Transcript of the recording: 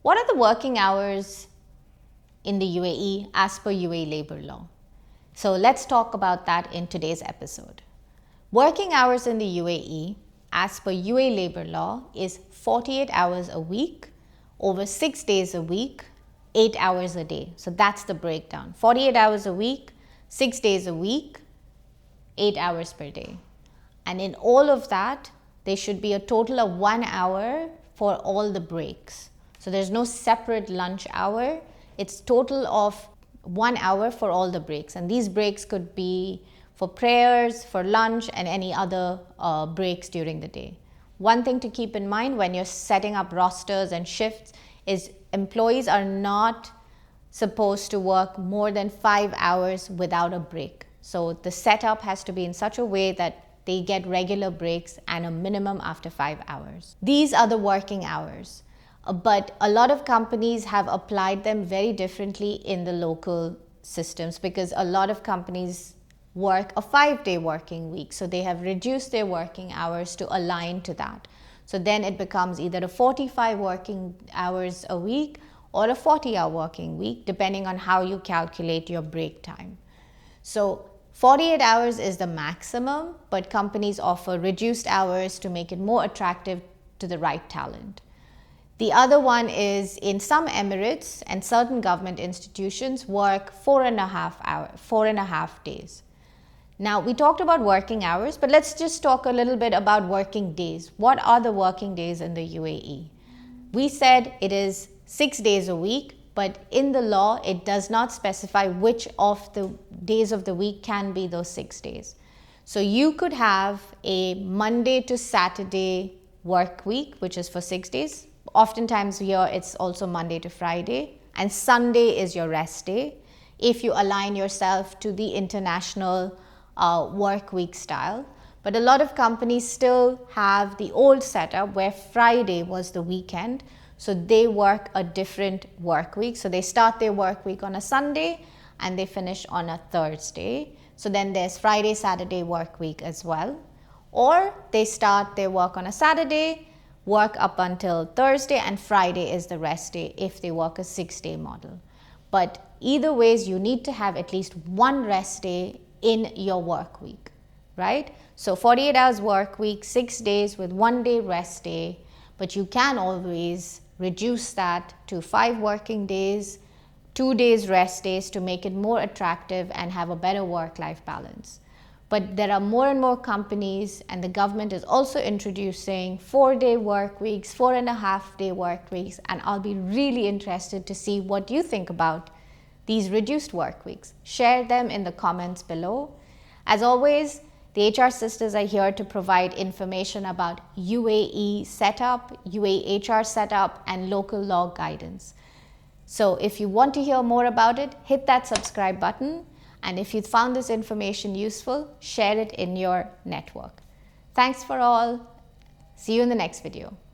What are the working hours in the UAE as per UAE Labor Law? So let's talk about that in today's episode. Working hours in the UAE as per UAE Labor Law is 48 hours a week over 6 days a week, 8 hours a day. So that's the breakdown. 48 hours a week, 6 days a week, 8 hours per day. And in all of that, there should be a total of 1 hour for all the breaks. So there's no separate lunch hour. It's total of 1 hour for all the breaks. And these breaks could be for prayers, for lunch, and any other breaks during the day. One thing to keep in mind when you're setting up rosters and shifts is employees are not supposed to work more than 5 hours without a break. So the setup has to be in such a way that they get regular breaks and a minimum after 5 hours. These are the working hours. But a lot of companies have applied them very differently in the local systems because a lot of companies work a 5-day working week. So they have reduced their working hours to align to that. So then it becomes either a 45 working hours a week or a 40-hour working week, depending on how you calculate your break time. So 48 hours is the maximum, but companies offer reduced hours to make it more attractive to the right talent. The other one is in some Emirates and certain government institutions work 4.5 days. Now, we talked about working hours, but let's just talk a little bit about working days. What are the working days in the UAE? We said it is 6 days a week, but in the law, it does not specify which of the days of the week can be those 6 days. So you could have a Monday to Saturday work week, which is for 6 days. Oftentimes here, it's also Monday to Friday, and Sunday is your rest day if you align yourself to the international work week style. But a lot of companies still have the old setup where Friday was the weekend. So they work a different work week. So they start their work week on a Sunday and they finish on a Thursday. So then there's Friday, Saturday work week as well. Or they start their work on a Saturday, work up until Thursday, and Friday is the rest day if they work a 6-day model. But either ways, you need to have at least one rest day in your work week, right? So 48 hours work week, 6 days with 1 day rest day, but you can always reduce that to 5 working days, 2 days rest days to make it more attractive and have a better work-life balance. But there are more and more companies, and the government is also introducing 4-day work weeks, 4.5-day work weeks, and I'll be really interested to see what you think about these reduced work weeks. Share them in the comments below. As always, the HR Sisters are here to provide information about UAE setup, UAE HR setup, and local law guidance. So if you want to hear more about it, hit that subscribe button. And if you found this information useful, share it in your network. Thanks for all. See you in the next video.